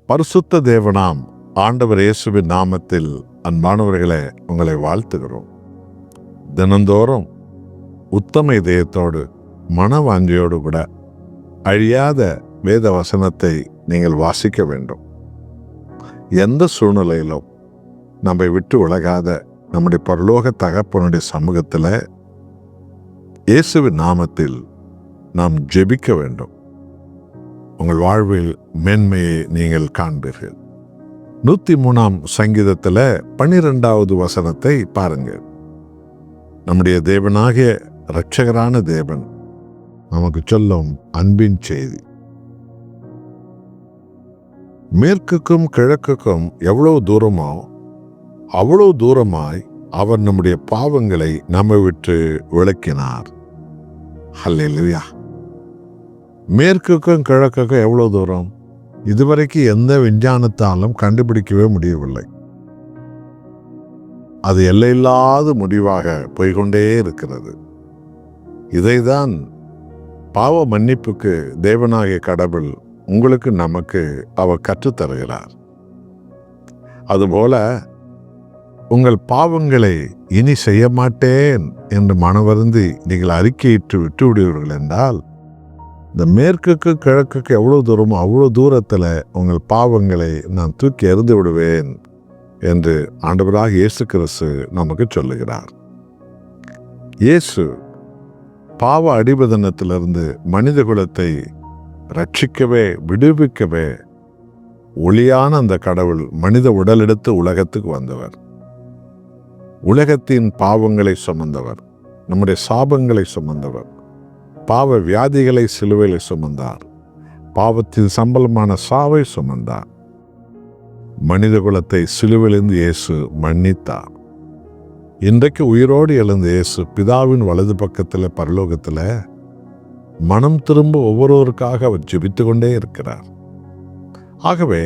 பரிசுத்த தேவனாம் ஆண்டவர் இயேசுவின் நாமத்தில் அன்பானவர்களே உங்களை வாழ்த்துகிறோம். தினந்தோறும் உத்தம இதயத்தோடு மனவாஞ்சியோடு கூட அழியாத வேத வசனத்தை நீங்கள் வாசிக்க வேண்டும். எந்த சூழ்நிலையிலும் நம்மை விட்டு விலகாத நம்முடைய பரலோக தகப்பனுடைய சமூகத்தில் இயேசுவின் நாமத்தில் நாம் ஜெபிக்க வேண்டும். உங்கள் வாழ்வில் மேன்மையை நீங்கள் காண்பீர்கள். 103 சங்கீதத்தில் 12வது வசனத்தை பாருங்கள். நம்முடைய தேவனாகிய இரட்சகரான தேவன் நமக்கு சொல்லும் அன்பின் செய்தி. மேற்குக்கும் கிழக்குக்கும் எவ்வளவு தூரமோ அவ்வளவு தூரமாய் அவர் நம்முடைய பாவங்களை நம்மை விட்டு விலக்கினார். ஹல்லேலூயா. மேற்குக்கும் கிழக்குக்கும் எவ்வளவு தூரம்? இதுவரைக்கும் எந்த விஞ்ஞானத்தாலும் கண்டுபிடிக்கவே முடியவில்லை. அது எல்லையில்லாத முடிவாக போய்கொண்டே இருக்கிறது. இதைதான் பாவ மன்னிப்புக்கு தேவனாகிய கடவுள் உங்களுக்கு நமக்கு அவர் கற்றுத்தருகிறார். அதுபோல உங்கள் பாவங்களை இனி செய்ய மாட்டேன் என்று மனவருந்தி நீங்கள் அறிக்கையிட்டு விட்டு விடுவீர்கள் என்றால், இந்த மேற்குக்கு கிழக்குக்கு எவ்வளோ தூரமோ அவ்வளோ தூரத்தில் உங்கள் பாவங்களை நான் தூக்கி எறிந்து விடுவேன் என்று ஆண்டவராக இயேசு கிறிஸ்து நமக்கு சொல்லுகிறார். இயேசு பாவ அடிபதனத்திலிருந்து மனித குலத்தை ரட்சிக்கவே விடுவிக்கவே ஒளியான அந்த கடவுள் மனித உடலெடுத்து உலகத்துக்கு வந்தவர். உலகத்தின் பாவங்களை சுமந்தவர், நம்முடைய சாபங்களை சுமந்தவர், பாவ வியாதிகளை சிலுவையில் சுமந்தார், பாவத்தின் சம்பளமான சாவை சுமந்தார். மனித குலத்தை சிலுவையிலிருந்து இயேசு மன்னித்தார். இன்றைக்கு உயிரோடு எழுந்த இயேசு பிதாவின் வலது பக்கத்தில் பரலோகத்தில் மனம் திரும்ப ஒவ்வொருவருக்காக அவர் ஜெபித்து கொண்டே இருக்கிறார். ஆகவே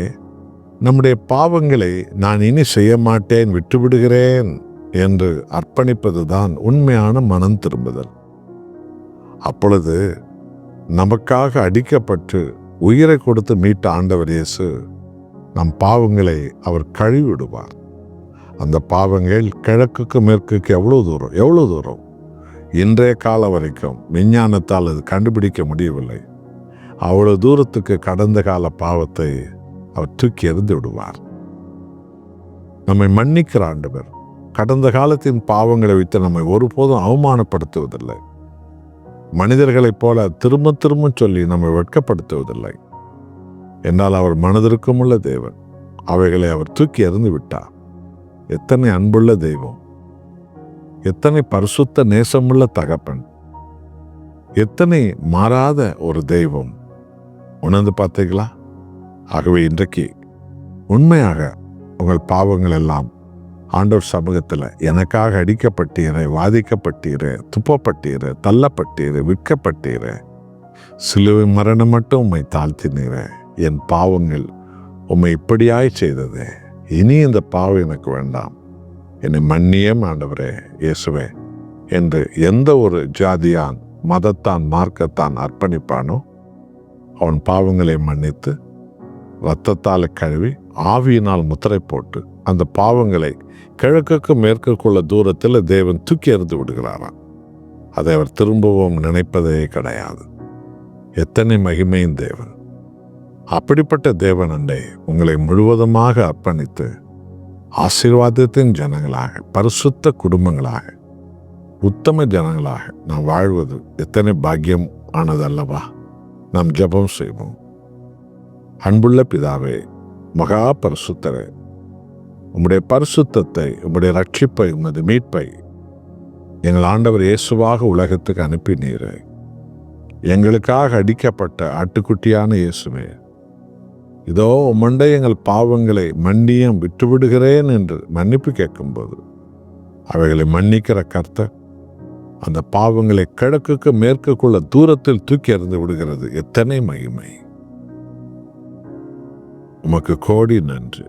நம்முடைய பாவங்களை நான் இனி செய்ய மாட்டேன், விட்டுவிடுகிறேன் என்று அர்ப்பணிப்பதுதான் உண்மையான மனம் திரும்புதல். அப்பொழுது நமக்காக அடிக்கப்பட்டு உயிரை கொடுத்து மீட்ட ஆண்டவர் இயேசு நம் பாவங்களை அவர் கழுவிடுவார். அந்த பாவங்கள் கிழக்குக்கு மேற்குக்கு எவ்வளோ தூரம் இன்றைய காலம் வரைக்கும் விஞ்ஞானத்தால் அது கண்டுபிடிக்க முடியவில்லை. அவ்வளோ தூரத்துக்கு கடந்த கால பாவத்தை அவர் தூக்கி எறிந்து விடுவார். நம்மை மன்னிக்கிற ஆண்டவர் கடந்த காலத்தின் பாவங்களை வைத்து நம்மை ஒருபோதும் அவமானப்படுத்துவதில்லை. மனிதர்களைப் போல திரும்ப திரும்ப சொல்லி நம்மை வெட்கப்படுத்துவதில்லை. என்னால் அவர் மனதிற்கும் உள்ள தேவன். அவைகளை அவர் தூக்கி எறிந்து விட்டார். எத்தனை அன்புள்ள தெய்வம், எத்தனை பரிசுத்த நேசமுள்ள தகப்பன், எத்தனை மாறாத ஒரு தெய்வம். உணர்ந்து பார்த்தீங்களா? ஆகவே இன்றைக்கு உண்மையாக உங்கள் பாவங்கள் எல்லாம் ஆண்டவர் சமூகத்தில் எனக்காக அடிக்கப்பட்டீரே, வாதிக்கப்பட்டீரே, துப்பப்பட்டீரே, தள்ளப்பட்டீரே, விற்கப்பட்டீரே, சிலுவை மரணம் மட்டும் உம்மை தாழ்த்தினீரே, என் பாவங்கள் உம்மை இப்படியாய் செய்ததே, இனி இந்த பாவம் எனக்கு வேண்டாம், என்னை மன்னியம் ஆண்டவரே இயேசுவே என்று எந்த ஒரு ஜாதியான், மதத்தான், மார்க்கத்தான் அர்ப்பணிப்பானோ அவன் பாவங்களை மன்னித்து இரத்தத்தால் கழுவி ஆவியினால் முத்திரை போட்டு அந்த பாவங்களை கிழக்குக்கு மேற்குள்ள தூரத்தில் தேவன் தூக்கி எறிந்து விடுகிறாராம். அதை அவர் திரும்பவும் நினைப்பதே கிடையாது. எத்தனை மகிமையின் தேவன்! அப்படிப்பட்ட தேவன் அண்டை உங்களை முழுவதுமாக அர்ப்பணித்து ஆசீர்வாதத்தின் ஜனங்களாக, பரிசுத்த குடும்பங்களாக, உத்தம ஜனங்களாக நாம் வாழ்வது எத்தனை பாக்கியம் ஆனதல்லவா? நாம் ஜெபம் செய்வோம். அன்புள்ள பிதாவே, மகா பரிசுத்தரே, உம்முடைய பரிசுத்தத்தை, உம்முடைய ரட்சிப்பை, உமது மீட்பை எங்கள் ஆண்டவர் இயேசுவாக உலகத்துக்கு அனுப்பினீரே. எங்களுக்காக அடிக்கப்பட்ட ஆட்டுக்குட்டியான இயேசுவே, இதோ உம்மண்டை எங்கள் பாவங்களை மன்னியம் விட்டுவிடுகிறேன் என்று மன்னிப்பு கேட்கும்போது அவைகளை மன்னிக்கிற கர்த்தர் அந்த பாவங்களை கிழக்குக்கு மேற்குள்ள தூரத்தில் தூக்கி எறிந்து விடுகிறது. எத்தனை மகிமை! உமக்கு கோடி நன்றி.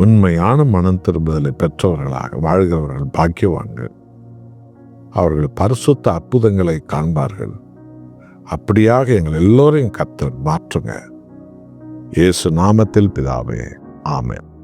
உண்மையான மனம் திரும்புதலை பெற்றவர்களாக வாழ்கிறவர்கள் பாக்கியவான்கள். அவர்கள் பரிசுத்த அற்புதங்களை காண்பார்கள். அப்படியாக எங்கள் எல்லோரையும் கர்த்தர் மாற்றுங்க. இயேசு நாமத்தில் பிதாவே, ஆமென்.